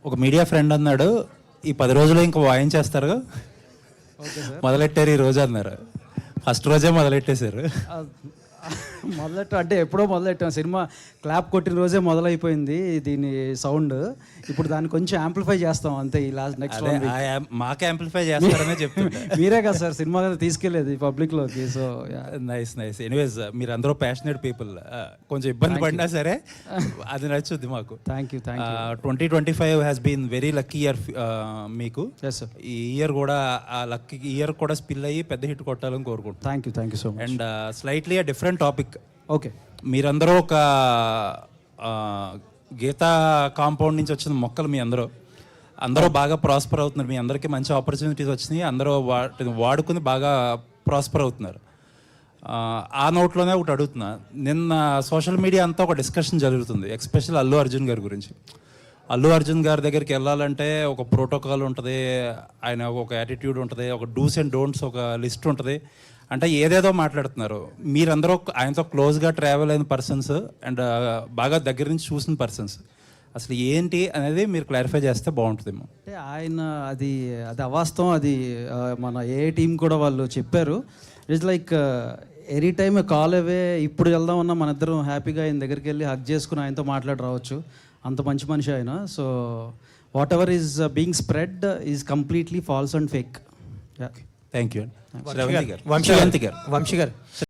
ఒక media friend అన్నాడు, ఈ 10 రోజులు ఇంకా వాయించేస్తారు, మొదలెట్టారు ఈ రోజు అన్నారు. ఫస్ట్ రోజే మొదలెట్టేశారు. మొదలెట్ట అంటే ఎప్పుడో మొదలెట్టాం. సినిమా క్లాప్ కొట్టిన రోజే మొదలైపోయింది దీని సౌండ్. ఇప్పుడు దాన్ని కొంచెం యాంప్లిఫై చేస్తాం అంతే. ఈ లాస్ట్ నెక్స్ట్ మాకు యాంప్లిఫై చేస్తారనే చెప్తుంటా. మీరే కదా సార్ సినిమా తీసుకెళ్ళేది పబ్లిక్లోకి. So nice. ఎనీవేస్ మీరు అందరూ ప్యాషనేట్ పీపుల్. కొంచెం ఇబ్బంది పడినా సరే అది నచ్చుద్ది మాకు. Thank you. 2025 has been very lucky year మీకు. ఈ ఇయర్ కూడా ఆ లక్కీ ఇయర్ కూడా స్పిల్ అయ్యి పెద్ద హిట్ కొట్టాలని కోరుకుంటున్నాను. Thank you so much. And slightly a different topic. Okay, మీరందరూ ఒక గీతా కాంపౌండ్ నుంచి వచ్చిన మొక్కలు. మీ అందరూ బాగా ప్రాస్పర్ అవుతున్నారు. మీ అందరికీ మంచి ఆపర్చునిటీస్ వచ్చినాయి. అందరూ వాటిని వాడుకుని బాగా ప్రాస్పర్ అవుతున్నారు. ఆ నోట్లోనే ఒకటి అడుగుతున్నా. నిన్న సోషల్ మీడియా అంతా ఒక డిస్కషన్ జరుగుతుంది, ఎస్పెషల్ అల్లు అర్జున్ గారి గురించి. అల్లు అర్జున్ గారి దగ్గరికి వెళ్ళాలంటే ఒక ప్రోటోకాల్ ఉంటుంది, ఆయన ఒక యాటిట్యూడ్ ఉంటుంది, ఒక డూస్ అండ్ డోంట్స్ ఒక లిస్ట్ ఉంటుంది. అంటే ఏదేదో మాట్లాడుతున్నారు. మీరందరూ ఆయనతో క్లోజ్గా ట్రావెల్ అయిన పర్సన్స్ అండ్ బాగా దగ్గర నుంచి చూసిన పర్సన్స్. అసలు ఏంటి అనేది మీరు క్లారిఫై చేస్తే బాగుంటుందేమో. అంటే ఆయన అది అవాస్తవం. అది మన ఏ టీం కూడా వాళ్ళు చెప్పారు. It's like any time call away. ఇప్పుడు వెళ్దామన్నా మన ఇద్దరం హ్యాపీగా ఆయన దగ్గరికి వెళ్ళి హగ్ చేసుకుని ఆయనతో మాట్లాడి రావచ్చు. అంత మంచి మనిషి ఆయన. So whatever is being spread is completely false and fake. Thank you. Vamsi గారు